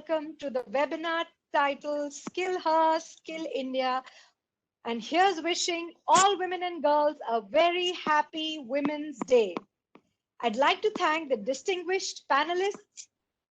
welcome to the webinar titled Skill Her, Skill India. And here's wishing all women and girls a very happy Women's Day. I'd like to thank the distinguished panelists,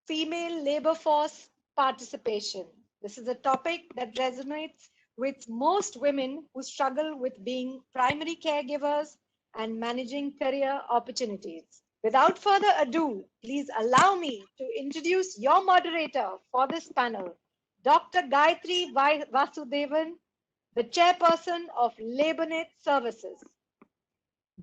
female labor force participation. This is a topic that resonates with most women who struggle with being primary caregivers and managing career opportunities. Without further ado, please allow me to introduce your moderator for this panel, Dr. Gayatri Vasudevan, the chairperson of LabourNet Services.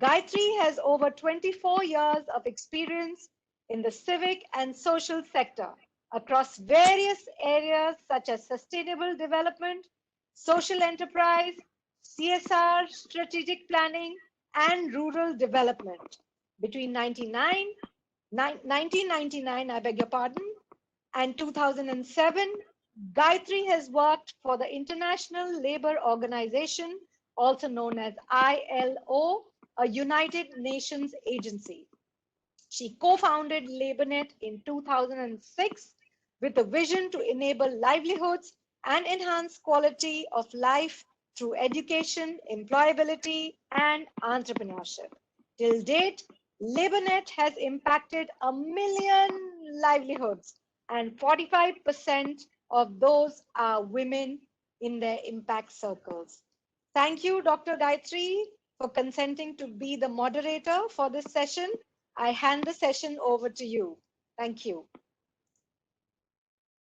Gayatri has over 24 years of experience in the civic and social sector across various areas such as sustainable development, social enterprise, CSR, strategic planning, and rural development. Between 1999, I beg your pardon, and 2007, Gayatri has worked for the International Labour Organization, also known as ILO, a United Nations agency. She co-founded LabourNet in 2006 with a vision to enable livelihoods and enhance quality of life through education, employability, and entrepreneurship. Till date, LabourNet has impacted 1 million livelihoods, and 45% of those are women in their impact circles. Thank you, Dr. Gayatri, for consenting to be the moderator for this session. I hand the session over to you. Thank you.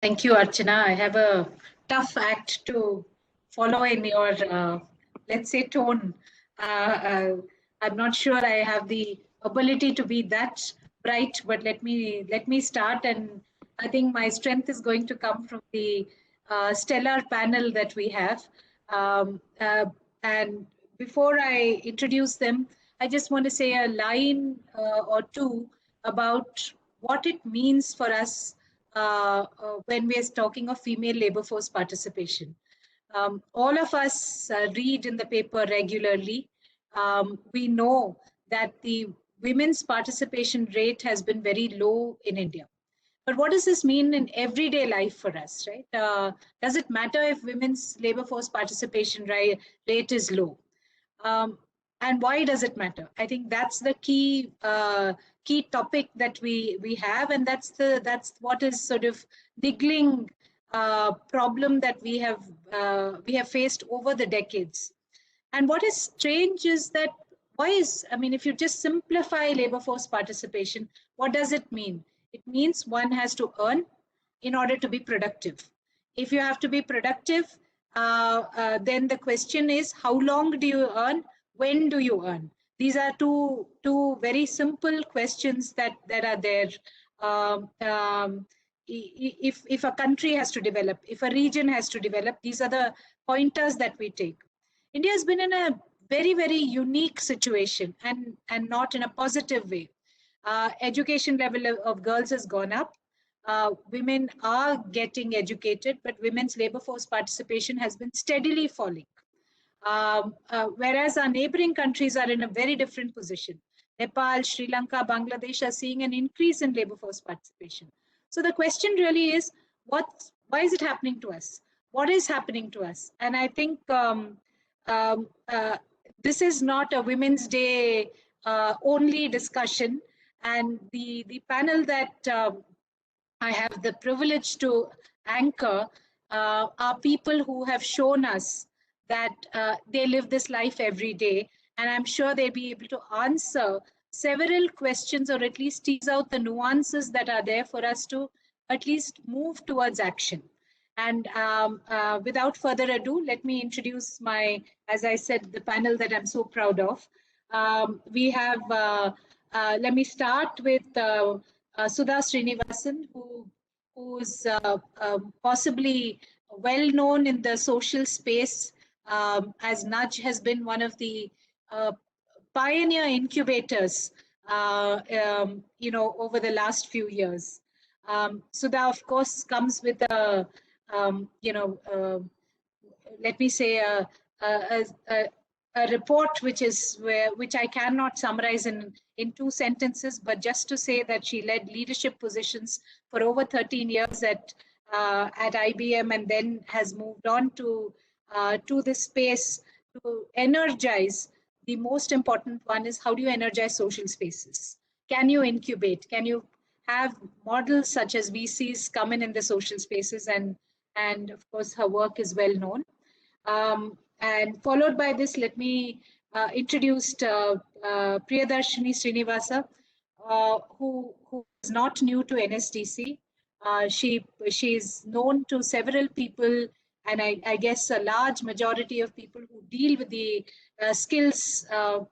Thank you, Archana. I have a tough act to follow in your, let's say, tone. I'm not sure I have the ability to be that bright, but let me start. And I think my strength is going to come from the stellar panel that we have. And before I introduce them, I just want to say a line or two about what it means for us when we are talking of female labor force participation. All of us read in the paper regularly. We know that the women's participation rate has been very low in India. But what does this mean in everyday life for us, right? Does it matter if women's labor force participation rate is low? And why does it matter? I think that's the key topic that we have, and that's what is sort of niggling problem that we have faced over the decades. And what is strange is that if you just simplify labor force participation, what does it mean? It means one has to earn in order to be productive. If you have to be productive, then the question is, how long do you earn? When do you earn? These are two very simple questions that are there. If a country has to develop, if a region has to develop, these are the pointers that we take. India has been in a very, very unique situation, and not in a positive way. Education level of girls has gone up. Women are getting educated, but women's labor force participation has been steadily falling. Whereas our neighboring countries are in a very different position. Nepal, Sri Lanka, Bangladesh are seeing an increase in labor force participation. So the question really is, why is it happening to us? What is happening to us? And I think this is not a Women's Day only discussion. And the panel that I have the privilege to anchor are people who have shown us that they live this life every day. And I'm sure they'll be able to answer several questions, or at least tease out the nuances that are there for us to at least move towards action. And without further ado, let me introduce as I said, the panel that I'm so proud of. We have, let me start with Sudha Srinivasan, who's possibly well known in the social space, as Nudge has been one of the pioneer incubators, over the last few years. Sudha, of course, comes with a, let me say, a report which I cannot summarize in 2 sentences, but just to say that she led leadership positions for over 13 years at at IBM, and then has moved on to this space to energize. The most important one is, how do you energize social spaces? Can you incubate? Can you have models such as VCs come in the social spaces? And of course, her work is well known. And followed by this, let me introduce Priyadarshini Srinivasa, who is not new to NSDC. She is known to several people, and I guess a large majority of people who deal with the skills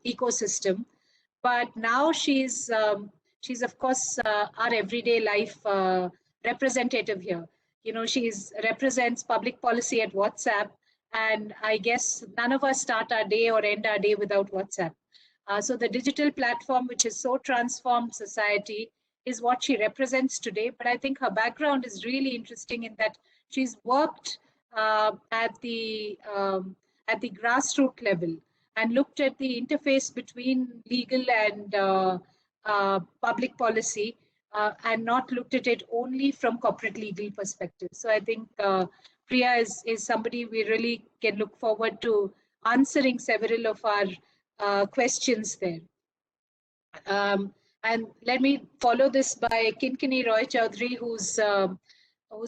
ecosystem. But now she's of course our everyday life representative here. You know, she's represents public policy at WhatsApp, and I guess none of us start our day or end our day without WhatsApp. So the digital platform, which has so transformed society, is what she represents today. But I think her background is really interesting in that she's worked at the grassroots level and looked at the interface between legal and public policy, and not looked at it only from corporate legal perspective. So I think Priya is somebody we really can look forward to answering several of our questions there. And let me follow this by Kinkini Roy Chaudhary, who's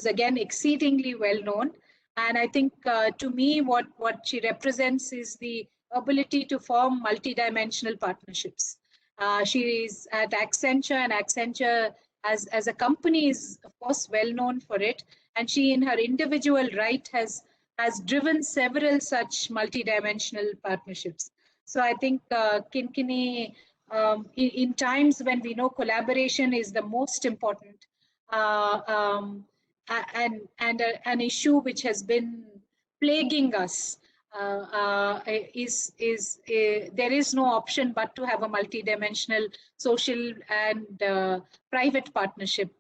again exceedingly well known. And I think to me, what she represents is the ability to form multidimensional partnerships. She is at Accenture, and Accenture as a company is of course well known for it. And she, in her individual right, has driven several such multidimensional partnerships. So I think Kinkini, in times when we know collaboration is the most important, uh, um, and an issue which has been plaguing us, there is no option but to have a multidimensional social and private partnership,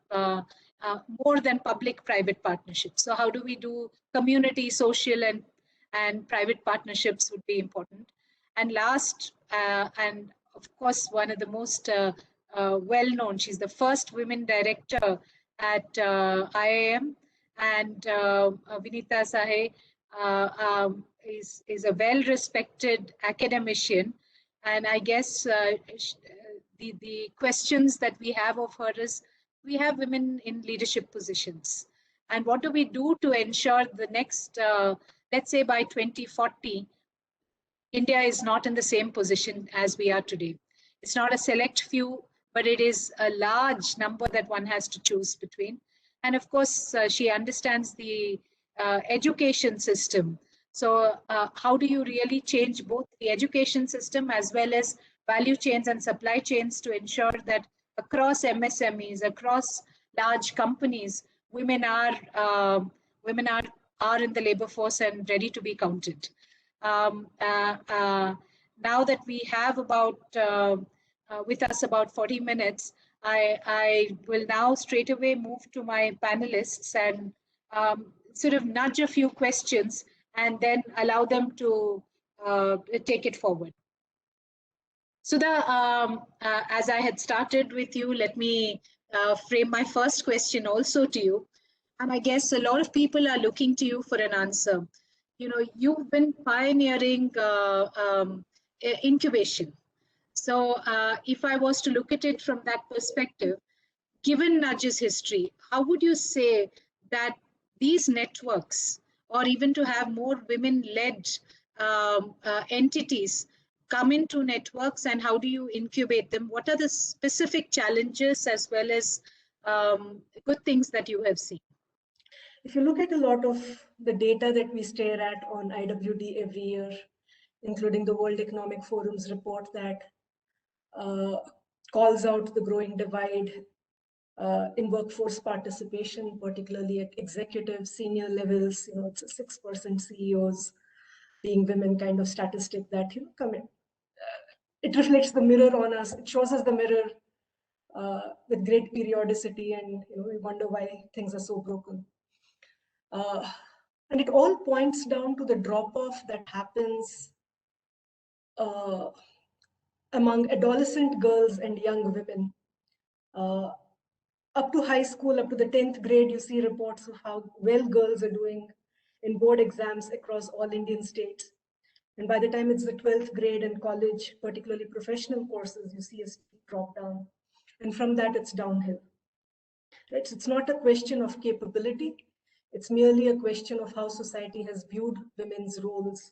more than public-private partnerships. So how do we do community, social, and private partnerships would be important. And last, and of course, one of the most well-known, she's the first women director at IIM, and Vinita Sahe is a well-respected academician. And I guess the questions that we have of her is, we have women in leadership positions. And what do we do to ensure the next, let's say by 2040, India is not in the same position as we are today. It's not a select few, but it is a large number that one has to choose between. And of course, she understands the education system. So how do you really change both the education system as well as value chains and supply chains to ensure that across MSMEs, across large companies, women are in the labor force and ready to be counted. um, uh, uh, Now that we have with us about 40 minutes, I will now straight away move to my panelists and sort of nudge a few questions and then allow them to take it forward. Sudha, as I had started with you, let me frame my first question also to you. And I guess a lot of people are looking to you for an answer. You know, you've been pioneering incubation. So if I was to look at it from that perspective, given Nudge's history, how would you say that these networks, or even to have more women-led entities come into networks, and how do you incubate them? What are the specific challenges as well as good things that you have seen? If you look at a lot of the data that we stare at on IWD every year, including the World Economic Forum's report that calls out the growing divide in workforce participation, particularly at executive senior levels, it's a 6% CEOs being women kind of statistic that, come in. It reflects the mirror on us. It shows us the mirror with great periodicity, and we wonder why things are so broken. And it all points down to the drop-off that happens among adolescent girls and young women Up to high school, up to the 10th grade, you see reports of how well girls are doing in board exams across all Indian states. And by the time it's the 12th grade and college, particularly professional courses, you see a steep drop down. And from that, it's downhill. Right? So it's not a question of capability. It's merely a question of how society has viewed women's roles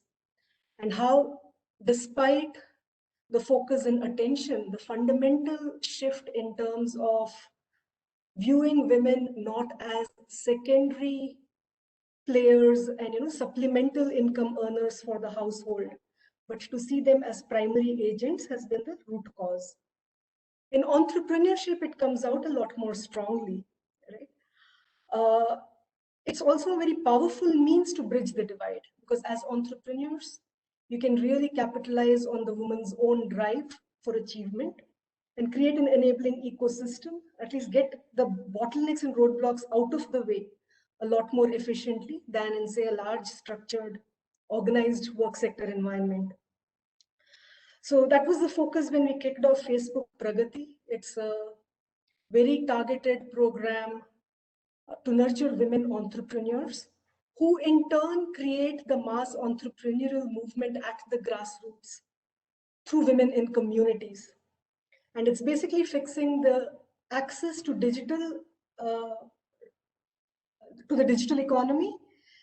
and how, despite the focus and attention, the fundamental shift in terms of viewing women not as secondary players and supplemental income earners for the household, but to see them as primary agents has been the root cause. In entrepreneurship, it comes out a lot more strongly, right? It's also a very powerful means to bridge the divide, because as entrepreneurs, you can really capitalize on the woman's own drive for achievement and create an enabling ecosystem, at least get the bottlenecks and roadblocks out of the way a lot more efficiently than in, say, a large, structured, organized work sector environment. So that was the focus when we kicked off Facebook Pragati. It's a very targeted program to nurture women entrepreneurs who in turn create the mass entrepreneurial movement at the grassroots through women in communities. And it's basically fixing the access to uh, the digital economy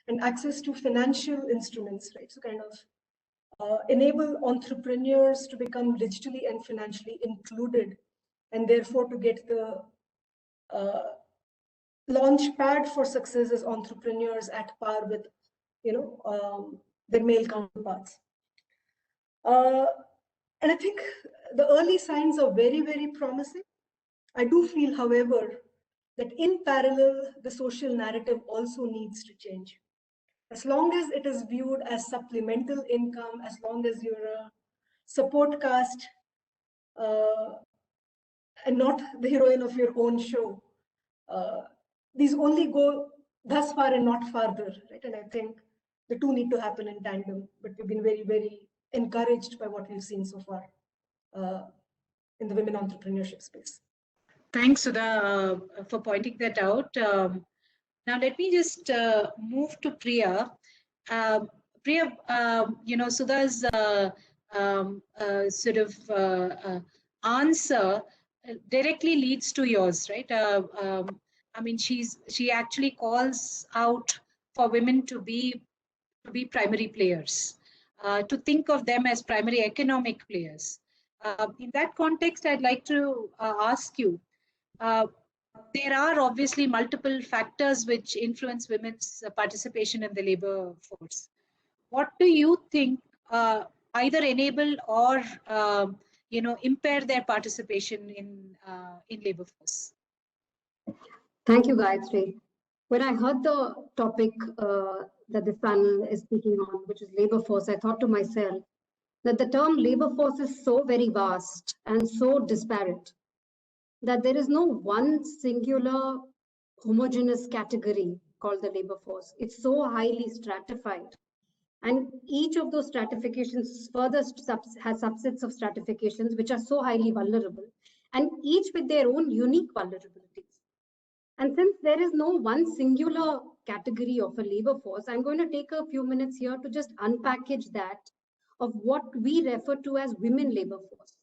and access to financial instruments, right? So kind of enable entrepreneurs to become digitally and financially included, and therefore to get the launch pad for success as entrepreneurs at par with, their male counterparts. And I think the early signs are very, very promising. I do feel, however, that in parallel, the social narrative also needs to change. As long as it is viewed as supplemental income, as long as you're a support cast and not the heroine of your own show, these only go thus far and not farther, right? And I think the two need to happen in tandem, but we've been very, very encouraged by what we've seen so far in the women entrepreneurship space. Thanks, Sudha, for pointing that out. Now, let me just move to Priya. Priya, Sudha's sort of answer directly leads to yours, right? I mean, she actually calls out for women to be primary players, to think of them as primary economic players. In that context, I'd like to ask you, there are obviously multiple factors which influence women's participation in the labor force. What do you think either enable or impair their participation in labor force? Thank you, Gayatri. When I heard the topic that this panel is speaking on, which is labor force, I thought to myself that the term labor force is so very vast and so disparate that there is no one singular homogeneous category called the labor force. It's so highly stratified. And each of those stratifications further has subsets of stratifications which are so highly vulnerable, and each with their own unique vulnerabilities. And since there is no one singular category of a labor force, I'm going to take a few minutes here to just unpackage that of what we refer to as women labor force.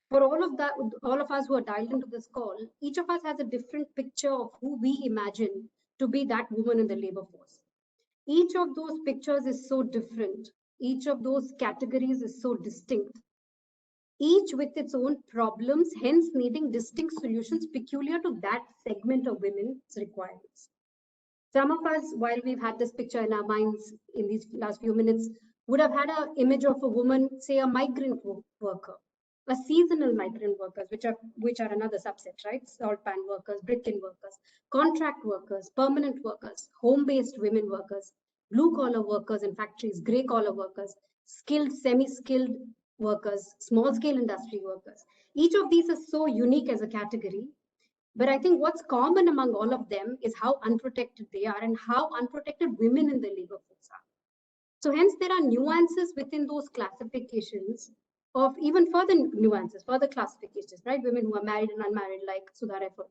For all of us who are dialed into this call, each of us has a different picture of who we imagine to be that woman in the labor force. Each of those pictures is so different. Each of those categories is so distinct, each with its own problems, hence needing distinct solutions peculiar to that segment of women's requirements. Some of us, while we've had this picture in our minds in these last few minutes, would have had an image of a woman, say a migrant worker, a seasonal migrant workers, which are another subset, right? Salt pan workers, brick-in workers, contract workers, permanent workers, home-based women workers, blue-collar workers in factories, gray-collar workers, skilled, semi-skilled workers, small-scale industry workers. Each of these is so unique as a category. But I think what's common among all of them is how unprotected they are and how unprotected women in the labor force are. So hence there are nuances within those classifications of even further nuances, further classifications, right? Women who are married and unmarried, like Sudha referred.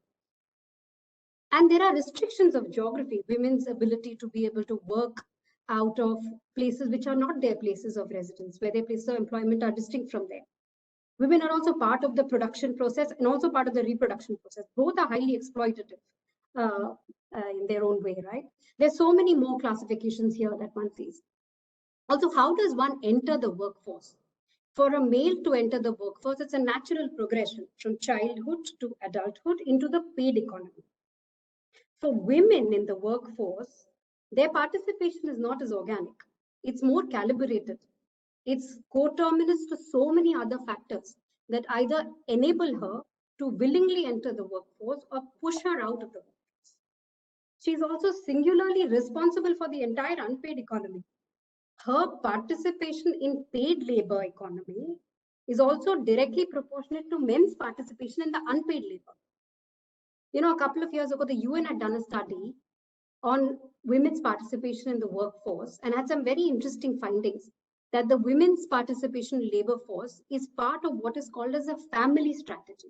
And there are restrictions of geography, women's ability to be able to work out of places which are not their places of residence, where their places of employment are distinct from there. Women are also part of the production process and also part of the reproduction process. Both are highly exploitative in their own way, right? There's so many more classifications here that one sees. Also, how does one enter the workforce? For a male to enter the workforce, it's a natural progression from childhood to adulthood into the paid economy. For women in the workforce, their participation is not as organic. It's more calibrated. It's coterminous to so many other factors that either enable her to willingly enter the workforce or push her out of the workforce. She's also singularly responsible for the entire unpaid economy. Her participation in paid labor economy is also directly proportionate to men's participation in the unpaid labor. You know, a couple of years ago, the UN had done a study on women's participation in the workforce and had some very interesting findings that the women's participation in labor force is part of what is called as a family strategy.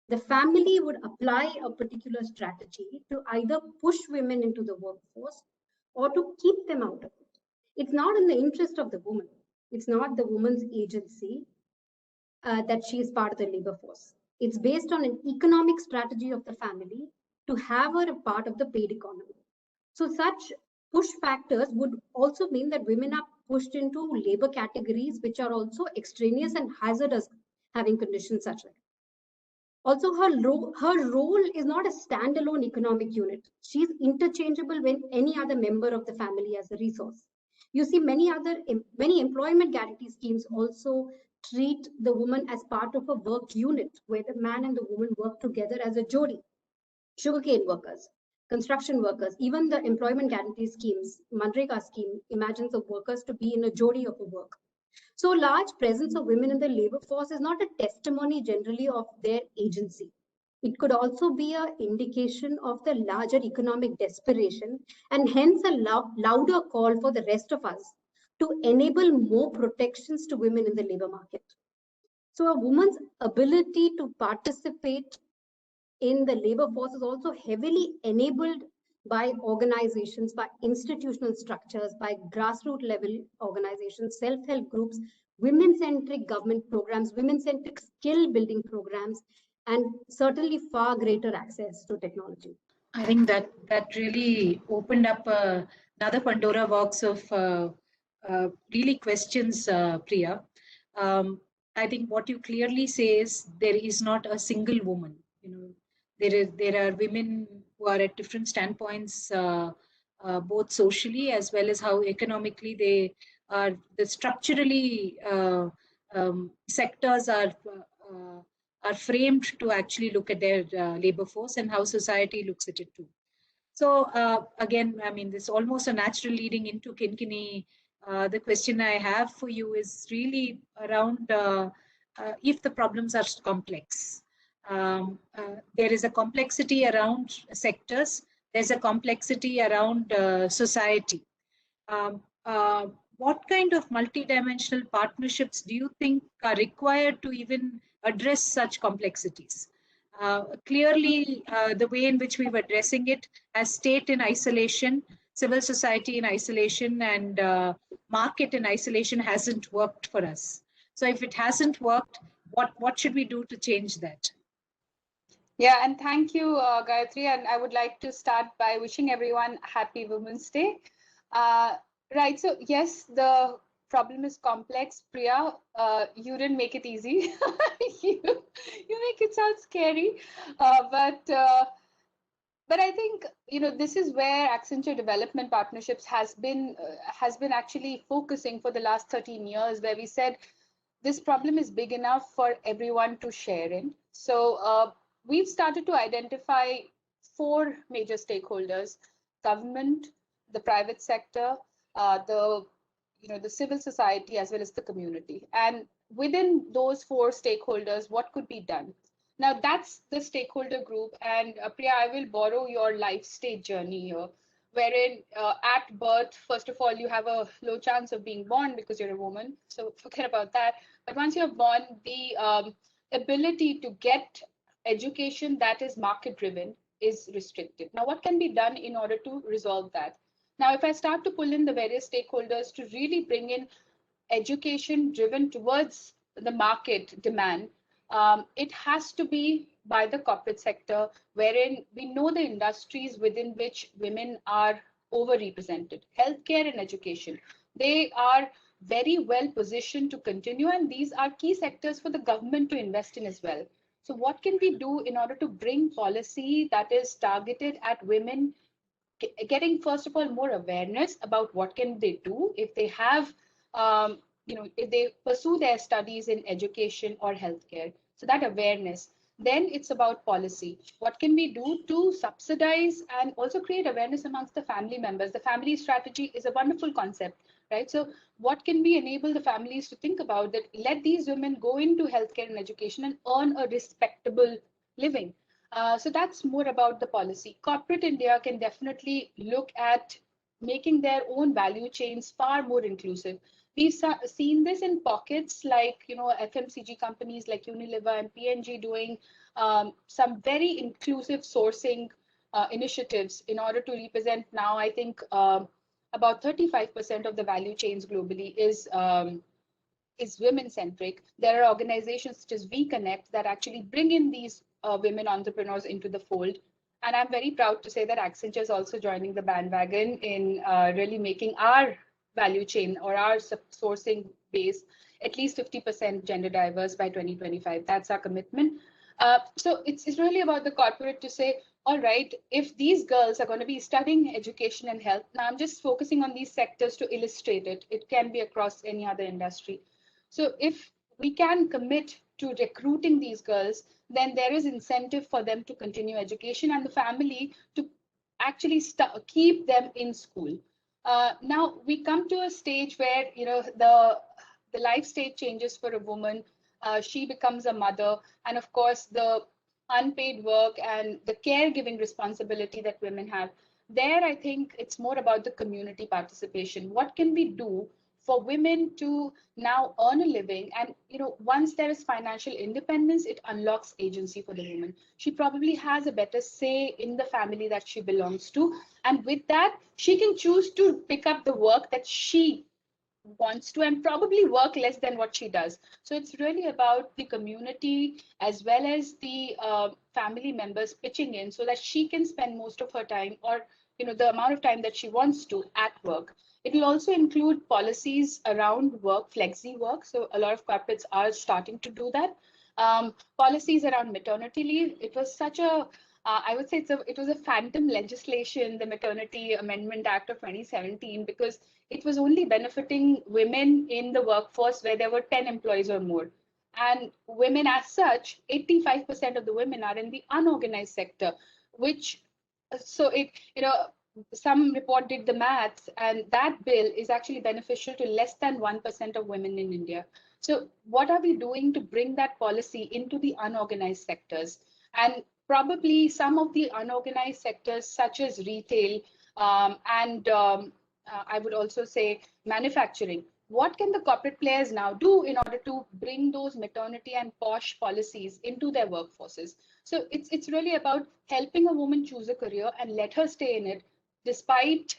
The family would apply a particular strategy to either push women into the workforce or to keep them out of it. It's not in the interest of the woman. It's not the woman's agency that she is part of the labor force. It's based on an economic strategy of the family to have her a part of the paid economy. So such push factors would also mean that women are pushed into labor categories which are also extraneous and hazardous, having conditions such as. Also, her role is not a standalone economic unit. She's interchangeable with any other member of the family as a resource. You see, many employment guarantee schemes also treat the woman as part of a work unit where the man and the woman work together as a jodi. Sugarcane workers, construction workers, even the employment guarantee schemes, Manrega scheme imagines the workers to be in a jodi of a work. So large presence of women in the labor force is not a testimony generally of their agency. It could also be an indication of the larger economic desperation and hence a louder call for the rest of us to enable more protections to women in the labor market. So a woman's ability to participate in the labor force is also heavily enabled by organizations, by institutional structures, by grassroots level organizations, self-help groups, women-centric government programs, women-centric skill building programs, and certainly far greater access to technology. I think that really opened up another Pandora box of really questions, Priya. I think what you clearly say is there is not a single woman. You know, there are women who are at different standpoints, both socially as well as how economically they are. The structurally sectors are framed to actually look at their labor force and how society looks at it too. So again, I mean, this is almost a natural leading into Kinkini. The question I have for you is really around if the problems are complex. There is a complexity around sectors. There's a complexity around society. What kind of multidimensional partnerships do you think are required to even address such complexities? Clearly, the way in which we were addressing it as state in isolation, civil society in isolation, and market in isolation hasn't worked for us. So if it hasn't worked, what should we do to change that? Yeah, and thank you, Gayatri. And I would like to start by wishing everyone Happy Women's Day. Right, so yes, the problem is complex. Priya, you didn't make it easy. you make it sound scary, but I think this is where Accenture Development Partnerships has been actually focusing for the last 13 years, where we said this problem is big enough for everyone to share in. So we've started to identify 4 major stakeholders: government, the private sector, the civil society, as well as the community. And within those 4 stakeholders, what could be done? Now that's the stakeholder group. And Priya, I will borrow your life stage journey here, wherein at birth, first of all, you have a low chance of being born because you're a woman. So forget about that. But once you're born, the ability to get education that is market driven is restricted. Now, what can be done in order to resolve that? Now, if I start to pull in the various stakeholders to really bring in education driven towards the market demand, it has to be by the corporate sector, wherein we know the industries within which women are overrepresented. Healthcare and education, they are very well positioned to continue, and these are key sectors for the government to invest in as well. So what can we do in order to bring policy that is targeted at women, getting first of all more awareness about what can they do if they have if they pursue their studies in education or healthcare, so that awareness. Then it's about policy. What can we do to subsidize and also create awareness amongst the family members? The family strategy is a wonderful concept, right? So what can we enable the families to think about, that let these women go into healthcare and education and earn a respectable living? So that's more about the policy. Corporate India can definitely look at making their own value chains far more inclusive. We've seen this in pockets like, FMCG companies like Unilever and P&G doing some very inclusive sourcing initiatives in order to represent now, I think, about 35% of the value chains globally is women centric. There are organizations such as We Connect that actually bring in these women entrepreneurs into the fold. And I'm very proud to say that Accenture is also joining the bandwagon in really making our value chain or our sourcing base at least 50% gender diverse by 2025. That's our commitment. So it's really about the corporate to say, all right, if these girls are going to be studying education and health, now I'm just focusing on these sectors to illustrate it. It can be across any other industry. So if we can commit to recruiting these girls, then there is incentive for them to continue education and the family to actually keep them in school. Now we come to a stage where the life stage changes for a woman. She becomes a mother, and of course the unpaid work and the caregiving responsibility that women have. There, I think it's more about the community participation. What can we do for women to now earn a living? And once there is financial independence, it unlocks agency for the woman. She probably has a better say in the family that she belongs to, and with that she can choose to pick up the work that she wants to and probably work less than what she does. So it's really about the community as well as the family members pitching in so that she can spend most of her time, or the amount of time that she wants to, at work. It will also include policies around work, flexi work. So a lot of corporates are starting to do that. Policies around maternity leave. It was such a I would say it was a phantom legislation, the Maternity Amendment Act of 2017, because it was only benefiting women in the workforce where there were 10 employees or more. And women as such, 85% of the women are in the unorganized sector, which, so some report did the maths, and that bill is actually beneficial to less than 1% of women in India. So what are we doing to bring that policy into the unorganized sectors? And probably some of the unorganized sectors such as retail and I would also say manufacturing. What can the corporate players now do in order to bring those maternity and posh policies into their workforces? So it's really about helping a woman choose a career and let her stay in it, despite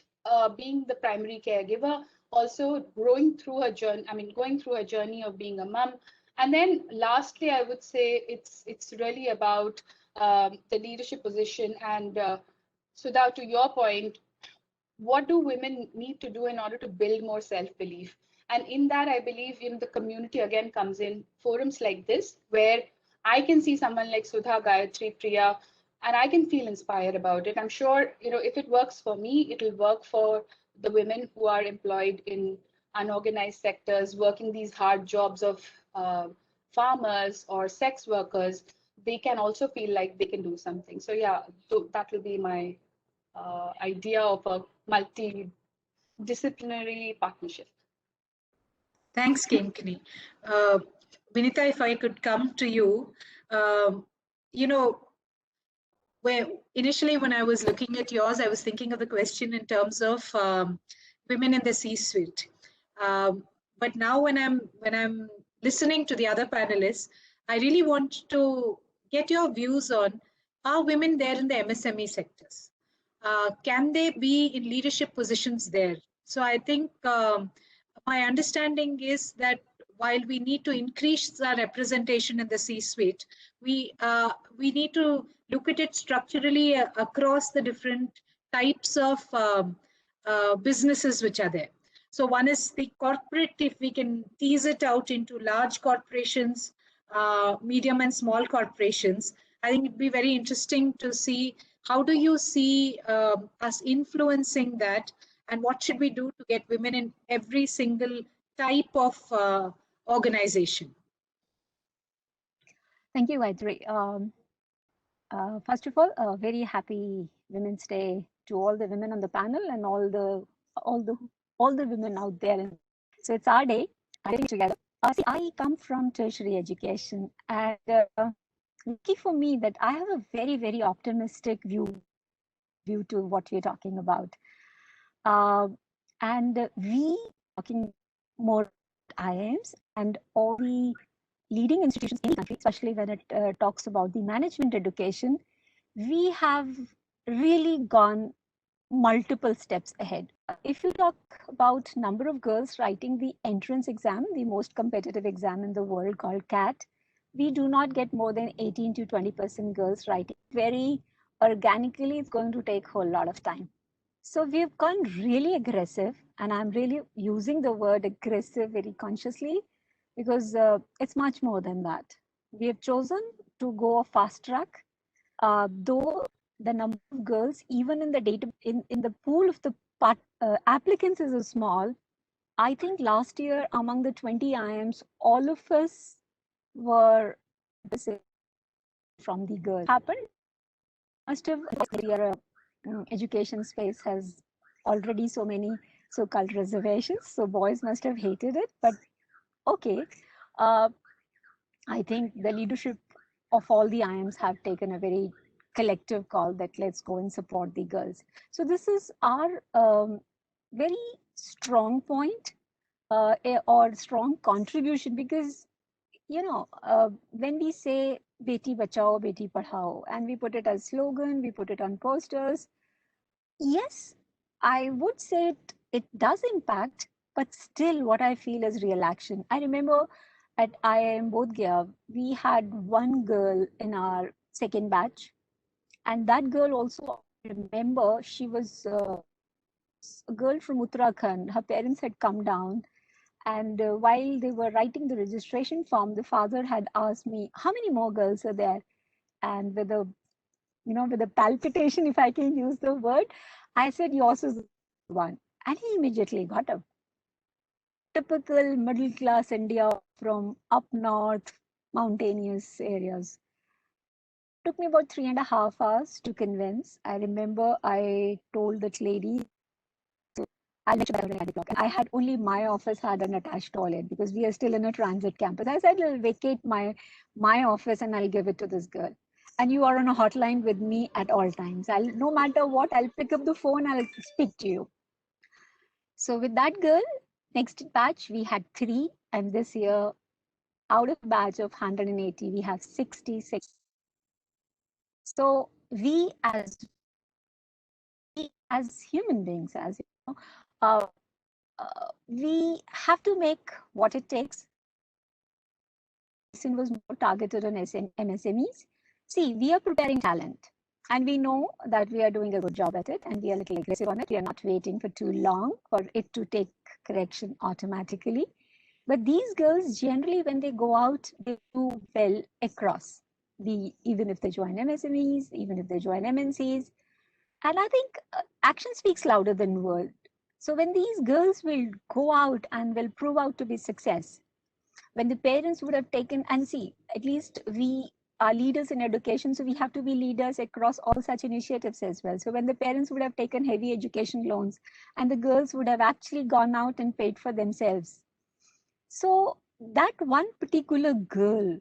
being the primary caregiver, also going through her journey of being a mom. And then lastly, I would say it's really about the leadership position. And Sudha, to your point, what do women need to do in order to build more self-belief? And in that, I believe the community again comes in, forums like this, where I can see someone like Sudha, Gayatri, Priya, and I can feel inspired about it. I'm sure, if it works for me, it'll work for the women who are employed in unorganized sectors, working these hard jobs of farmers or sex workers. They can also feel like they can do something. So yeah, that will be my idea of a multidisciplinary partnership. Thanks, Kinkini. Vinita, if I could come to you, where initially when I was looking at yours, I was thinking of the question in terms of women in the C-suite. But now when I'm listening to the other panelists, I really want to get your views on Are women there in the MSME sectors? Can they be in leadership positions there? So I think my understanding is that while we need to increase our representation in the C-suite, we need to look at it structurally across the different types of businesses which are there. So one is the corporate, if we can tease it out into large corporations, medium and small corporations, I think it'd be very interesting to see how do you see us influencing that, and what should we do to get women in every single type of organization? Thank you, Gayatri. First of all, a very happy Women's Day to all the women on the panel and all the women out there. So it's our day, together. See, I come from tertiary education, and lucky for me that I have a very optimistic view to what we're talking about. And we talking more IIMs and all the leading institutions in the country, especially when it talks about the management education, we have really gone multiple steps ahead. If you talk about number of girls writing the entrance exam, the most competitive exam in the world called CAT, we do not get more than 18 to 20% girls writing. Very organically, it's going to take a whole lot of time. So we've gone really aggressive, and I'm really using the word aggressive very consciously because it's much more than that. We have chosen to go a fast track, though the number of girls, even in the data in the pool of the applicants is small. I think last year among the 20 IIMs, all of us were from the girls. Happened. Must have education space has already so many so-called reservations, so boys must have hated it. But okay, I think the leadership of all the IIMs have taken a very collective call that let's go and support the girls. So this is our very strong point or strong contribution, because when we say Beti Bachao, Beti Padhao, and we put it as slogan, we put it on posters, yes, I would say it does impact, but still what I feel is real action. I remember at IIM Bodh Gaya, we had one girl in our second batch, and that girl also, I remember, she was a girl from Uttarakhand. Her parents had come down, and while they were writing the registration form, the father had asked me, how many more girls are there? And with a palpitation, if I can use the word, I said, yours is one. And he immediately got up. Typical middle class India from up north, mountainous areas. Took me about 3.5 hours to convince. I remember I told that lady, I'll let you back at 8 o'clock. I had only my office had an attached toilet because we are still in a transit campus. I said, I'll vacate my office and I'll give it to this girl. And you are on a hotline with me at all times. No matter what, I'll pick up the phone, I'll speak to you. So with that girl, next batch, we had 3. And this year, out of a batch of 180, we have 66. So we as human beings, we have to make what it takes. It was more targeted on MSMEs. See, we are preparing talent, and we know that we are doing a good job at it, and we are a little aggressive on it. We are not waiting for too long for it to take correction automatically. But these girls, generally, when they go out, they do well across even if they join MSMEs, even if they join MNCs. And I think action speaks louder than words. So when these girls will go out and will prove out to be success, when the parents would have taken, and see, at least we are leaders in education, so we have to be leaders across all such initiatives as well. So when the parents would have taken heavy education loans and the girls would have actually gone out and paid for themselves. So that one particular girl,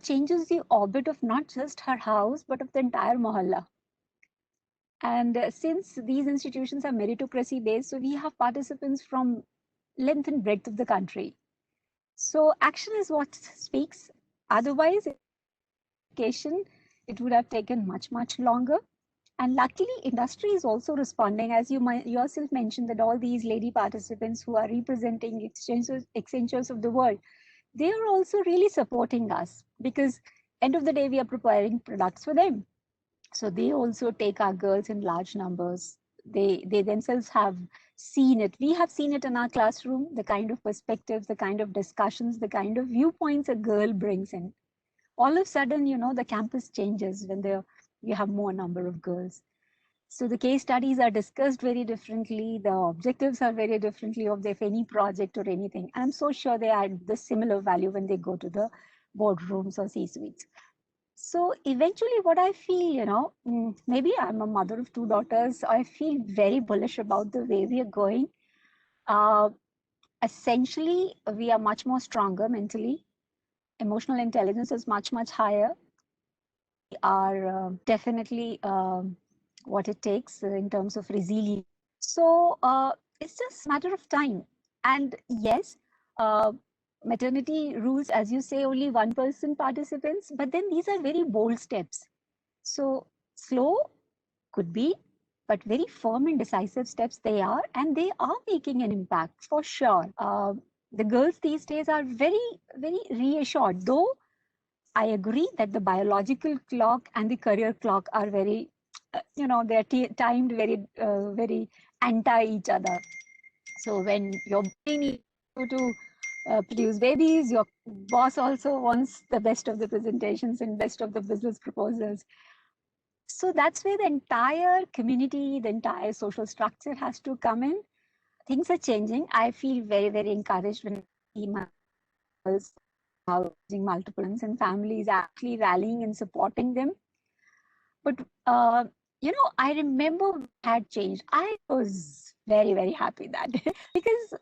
changes the orbit of not just her house, but of the entire mohalla. And since these institutions are meritocracy based, so we have participants from length and breadth of the country. So action is what speaks. Otherwise, education it would have taken much, much longer. And luckily, industry is also responding, as you yourself mentioned, that all these lady participants who are representing Accentures of the world, they are also really supporting us, because end of the day, we are preparing products for them. So they also take our girls in large numbers. They themselves have seen it. We have seen it in our classroom, the kind of perspectives, the kind of discussions, the kind of viewpoints a girl brings in. All of a sudden, the campus changes when you have more number of girls. So the case studies are discussed very differently. The objectives are very differently of any project or anything. I'm so sure they add the similar value when they go to the boardrooms or C-suites. So eventually what I feel, maybe I'm a mother of 2 daughters. I feel very bullish about the way we are going. Essentially, we are much more stronger mentally. Emotional intelligence is much, much higher. We are definitely what it takes in terms of resilience. So it's just a matter of time. And yes, maternity rules, as you say, only 1% participants, but then these are very bold steps. So slow could be, but very firm and decisive steps they are, and they are making an impact for sure. The girls these days are very, very reassured, though I agree that the biological clock and the career clock are very, they're timed very, very anti each other. So when your brain needs you to produce babies, your boss also wants the best of the presentations and best of the business proposals. So that's where the entire community, the entire social structure has to come in. Things are changing. I feel very, very encouraged when I see my girls using multiple ones and families actually rallying and supporting them. But, I remember had changed. I was very, very happy that day because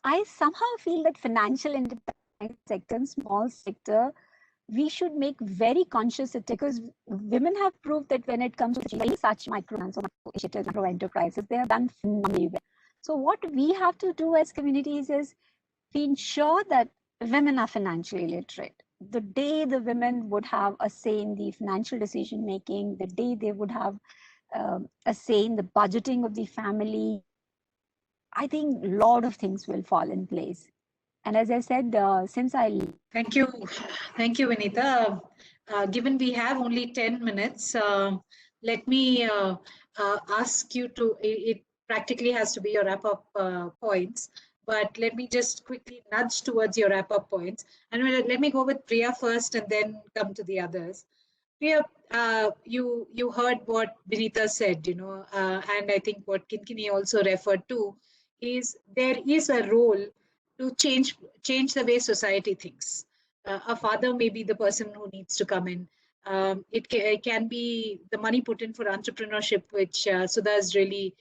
I somehow feel that financial independence sector and small sector, we should make very conscious because women have proved that when it comes to such microfinance or micro enterprises, they have done phenomenally well. So what we have to do as communities is we ensure that women are financially literate. The day the women would have a say in the financial decision making, the day they would have a say in the budgeting of the family, I think a lot of things will fall in place. And as I said, since I... Thank you. Thank you, Vinita. Given we have only 10 minutes, let me ask you to, it practically has to be your wrap-up points, but let me just quickly nudge towards your wrap-up points. And let me go with Priya first and then come to the others. Priya, you heard what Vinita said, and I think what Kinkini also referred to is there is a role to change the way society thinks. A father may be the person who needs to come in. It can be the money put in for entrepreneurship, which Sudha is really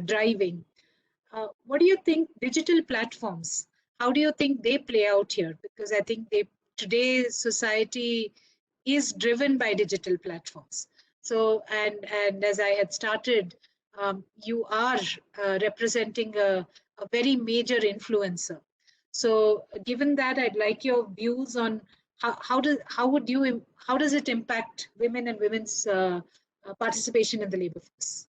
driving. What do you think digital platforms, how do you think they play out here? Because I think today's society is driven by digital platforms. So, and as I had started, you are representing a very major influencer. So given that, I'd like your views on how does it impact women and women's participation in the labor force?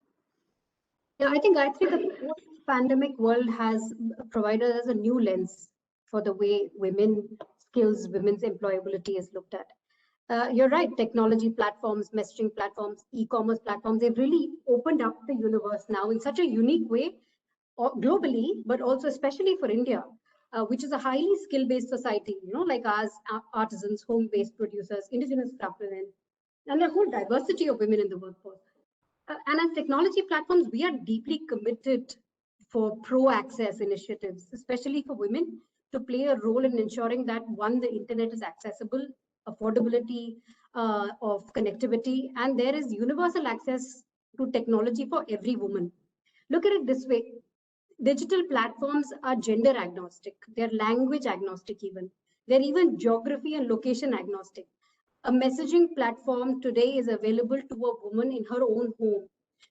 Yeah, I think the post-pandemic world has provided us a new lens for the way women's employability is looked at. You're right, technology platforms, messaging platforms, e-commerce platforms, they've really opened up the universe now in such a unique way, globally, but also especially for India, which is a highly skill-based society, like ours, artisans, home-based producers, indigenous craftsmen, and a whole diversity of women in the workforce. And as technology platforms, we are deeply committed for pro-access initiatives, especially for women, to play a role in ensuring that, one, the internet is accessible, affordability of connectivity, and there is universal access to technology for every woman. Look at it this way. Digital platforms are gender agnostic. They're language agnostic even. They're even geography and location agnostic. A messaging platform today is available to a woman in her own home.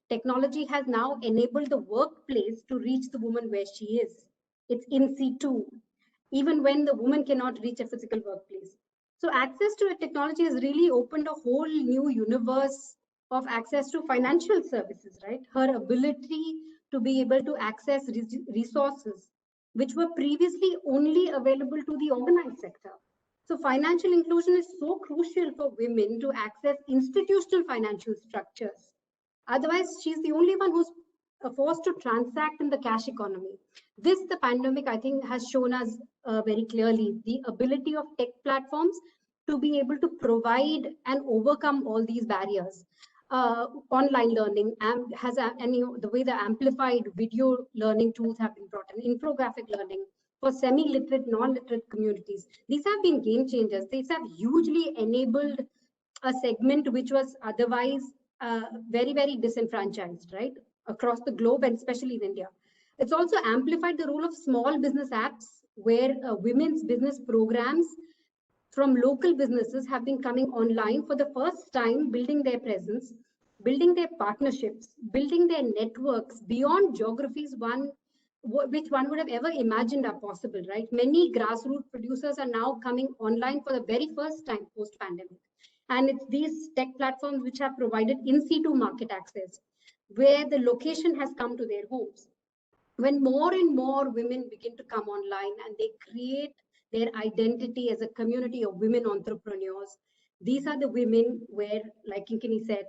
Technology has now enabled the workplace to reach the woman where she is. It's in situ, even when the woman cannot reach a physical workplace. So access to technology has really opened a whole new universe of access to financial services, right? Her ability to be able to access resources which were previously only available to the organized sector. So financial inclusion is so crucial for women to access institutional financial structures. Otherwise, she's the only one who's forced to transact in the cash economy. This, the pandemic, I think, has shown us very clearly the ability of tech platforms to be able to provide and overcome all these barriers. Online learning has the way the amplified video learning tools have been brought in, infographic learning for semi-literate, non-literate communities. These have been game changers. These have hugely enabled a segment which was otherwise very, very disenfranchised, right, across the globe and especially in India. It's also amplified the role of small business apps where women's business programs from local businesses have been coming online for the first time, building their presence, building their partnerships, building their networks beyond geographies which one would have ever imagined are possible, right? Many grassroots producers are now coming online for the very first time post-pandemic. And it's these tech platforms which have provided in situ market access, where the location has come to their homes. When more and more women begin to come online and they create their identity as a community of women entrepreneurs, these are the women where, like Kinkini said,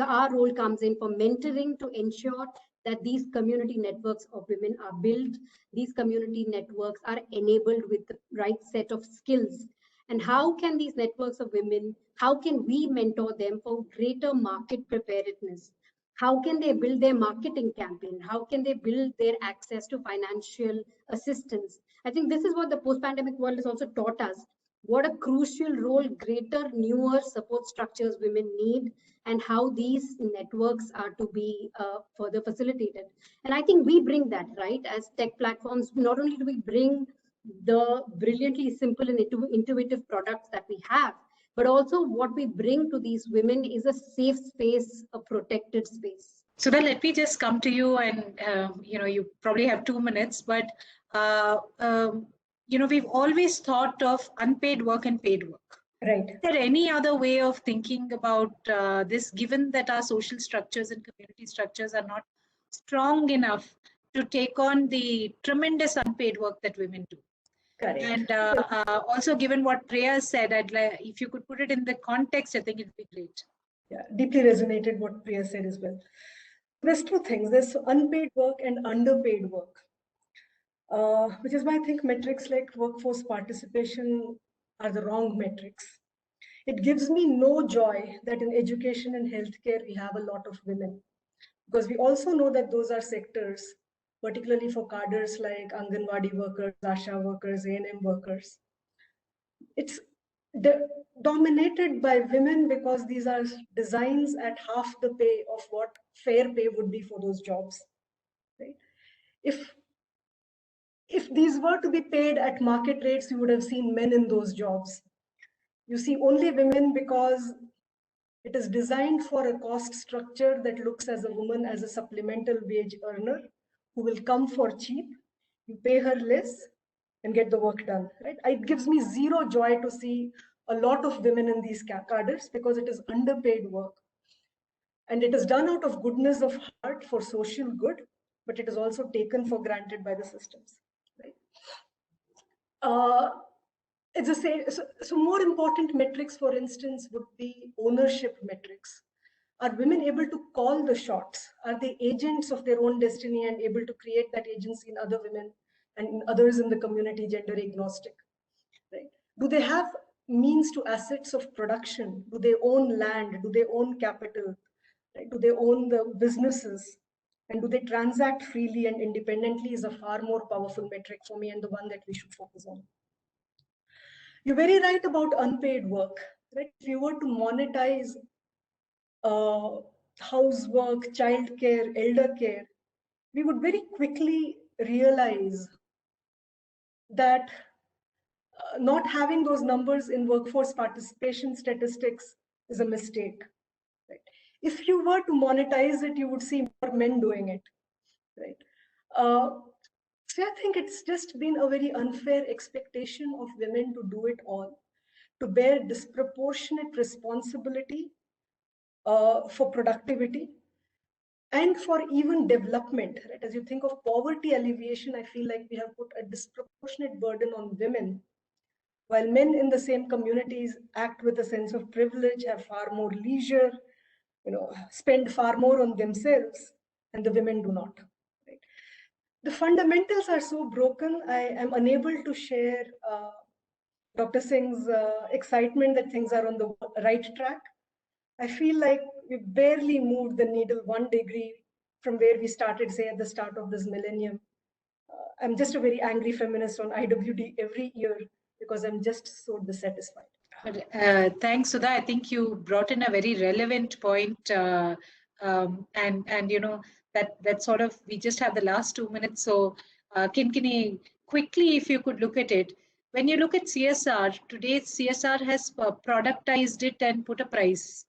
our role comes in for mentoring to ensure that these community networks of women are built, these community networks are enabled with the right set of skills. And how can these networks of women, how can we mentor them for greater market preparedness? How can they build their marketing campaign? How can they build their access to financial assistance? I think this is what the post-pandemic world has also taught us. What a crucial role greater, newer support structures women need, and how these networks are to be further facilitated. And I think we bring that, right? As tech platforms, not only do we bring the brilliantly simple and intuitive products that we have, but also what we bring to these women is a safe space, a protected space. Sudha, let me just come to you, and you probably have 2 minutes, but we've always thought of unpaid work and paid work. Right. Is there any other way of thinking about this, given that our social structures and community structures are not strong enough to take on the tremendous unpaid work that women do? Correct. And also, given what Priya said, I'd like, if you could put it in the context, I think it'd be great. Yeah, deeply resonated what Priya said as well. There's two things. There's unpaid work and underpaid work, which is why I think metrics like workforce participation are the wrong metrics. It gives me no joy that in education and healthcare we have a lot of women, because we also know that those are sectors, particularly for cadres like Anganwadi workers, ASHA workers, A&M workers. It's dominated by women because these are designs at half the pay of what fair pay would be for those jobs. Right? If these were to be paid at market rates, you would have seen men in those jobs. You see only women because it is designed for a cost structure that looks as a woman as a supplemental wage earner who will come for cheap. You pay her less and get the work done. Right? It gives me zero joy to see a lot of women in these cadres because it is underpaid work. And it is done out of goodness of heart for social good, but it is also taken for granted by the systems. Right? It's the same. So more important metrics, for instance, would be ownership metrics. Are women able to call the shots? Are they agents of their own destiny and able to create that agency in other women and in others in the community, gender agnostic? Right? Do they have means to assets of production? Do they own land? Do they own capital? Right? Do they own the businesses? And do they transact freely and independently is a far more powerful metric for me and the one that we should focus on. You're very right about unpaid work. Right? If you were to monetize housework, childcare, elder care, we would very quickly realize that not having those numbers in workforce participation statistics is a mistake. Right? If you were to monetize it, you would see more men doing it. Right? So I think it's just been a very unfair expectation of women to do it all, to bear disproportionate responsibility for productivity and for even development, right? As you think of poverty alleviation, I feel like we have put a disproportionate burden on women, while men in the same communities act with a sense of privilege, have far more leisure, spend far more on themselves, and the women do not. Right? The fundamentals are so broken. I am unable to share Dr. Singh's excitement that things are on the right track. I feel like we barely moved the needle 1 degree from where we started, say, at the start of this millennium. I'm just a very angry feminist on IWD every year because I'm just so dissatisfied. But, thanks, Sudha. I think you brought in a very relevant point, and that sort of, we just have the last 2 minutes. So, Kinkini, quickly, if you could look at it. When you look at CSR today, CSR has productized it and put a price.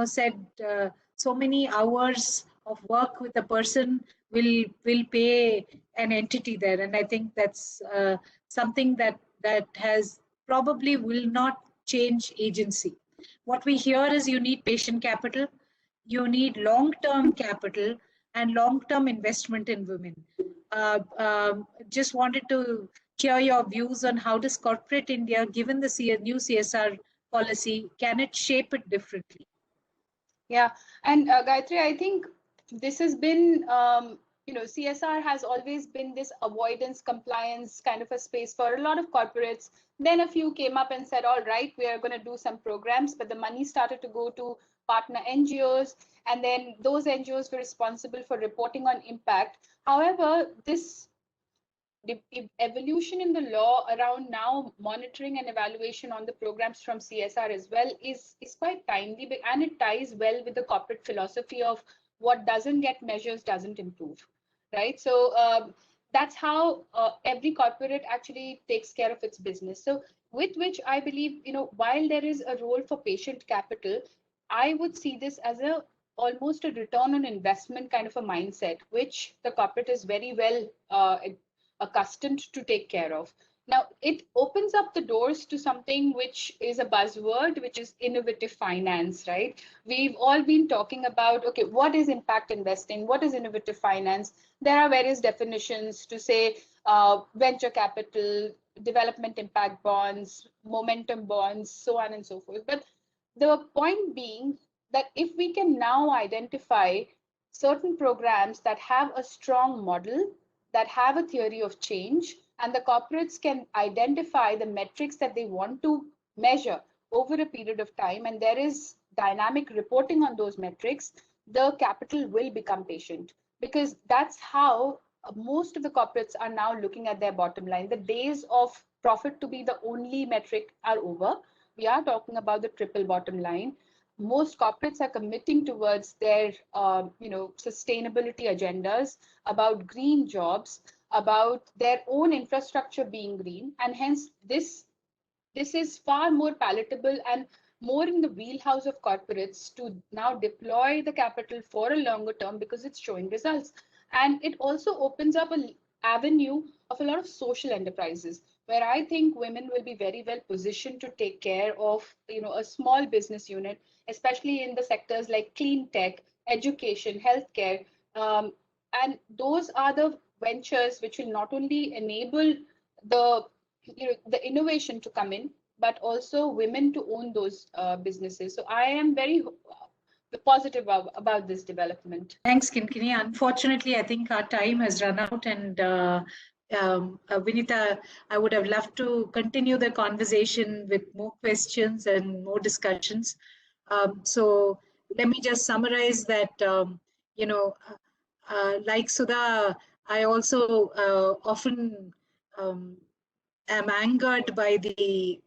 Said so many hours of work with a person will pay an entity there, and I think that's something that has probably will not change agency. What we hear is you need patient capital, you need long-term capital, and long-term investment in women. Just wanted to hear your views on how does corporate India, given the new CSR policy, can it shape it differently? Yeah, and Gayatri, I think this has been, CSR has always been this avoidance compliance kind of a space for a lot of corporates. Then a few came up and said, all right, we are going to do some programs, but the money started to go to partner NGOs, and then those NGOs were responsible for reporting on impact. However, this the evolution in the law around now monitoring and evaluation on the programs from CSR as well is quite timely, and it ties well with the corporate philosophy of what doesn't get measures doesn't improve, right? So that's how every corporate actually takes care of its business. So with which I believe, while there is a role for patient capital, I would see this as almost a return on investment kind of a mindset, which the corporate is very well accustomed to take care of. Now, it opens up the doors to something which is a buzzword, which is innovative finance, right? We've all been talking about, okay, what is impact investing? What is innovative finance? There are various definitions to say venture capital, development impact bonds, momentum bonds, so on and so forth. But the point being that if we can now identify certain programs that have a strong model, that have a theory of change, and the corporates can identify the metrics that they want to measure over a period of time, and there is dynamic reporting on those metrics, the capital will become patient, because that's how most of the corporates are now looking at their bottom line. The days of profit to be the only metric are over. We are talking about the triple bottom line. Most corporates are committing towards their sustainability agendas, about green jobs, about their own infrastructure being green, and hence this is far more palatable and more in the wheelhouse of corporates to now deploy the capital for a longer term, because it's showing results. And it also opens up an avenue of a lot of social enterprises, where I think women will be very well positioned to take care of a small business unit, especially in the sectors like clean tech, education, healthcare. And those are the ventures which will not only enable the innovation to come in, but also women to own those businesses. So I am very positive about this development. Thanks, Kinkini. Unfortunately, I think our time has run out, and Vinita, I would have loved to continue the conversation with more questions and more discussions. So let me just summarize that, like Sudha, I also often am angered by the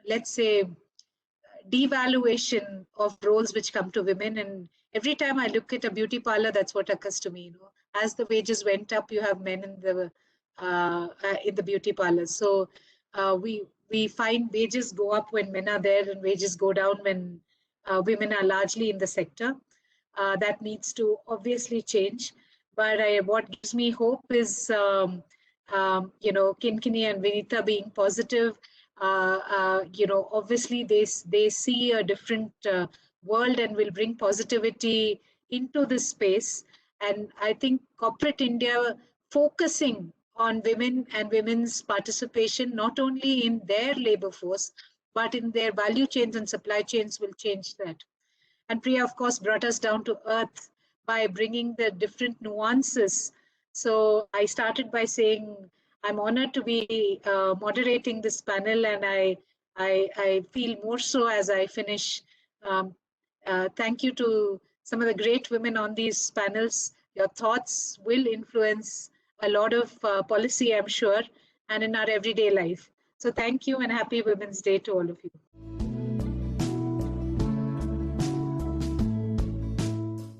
let's say devaluation of roles which come to women. And every time I look at a beauty parlor, that's what occurs to me. As the wages went up, you have men in the beauty parlors. So we find wages go up when men are there, and wages go down when women are largely in the sector. That needs to obviously change. But what gives me hope is Kinkini and Vinita being positive. Obviously they see a different world and will bring positivity into this space. And I think corporate India focusing on women and women's participation, not only in their labor force, but in their value chains and supply chains will change that. And Priya, of course, brought us down to earth by bringing the different nuances. So I started by saying I'm honored to be moderating this panel, and I feel more so as I finish. Um, Thank you to some of the great women on these panels. Your thoughts will influence a lot of policy, I'm sure, and in our everyday life. So thank you, and happy Women's Day to all of you.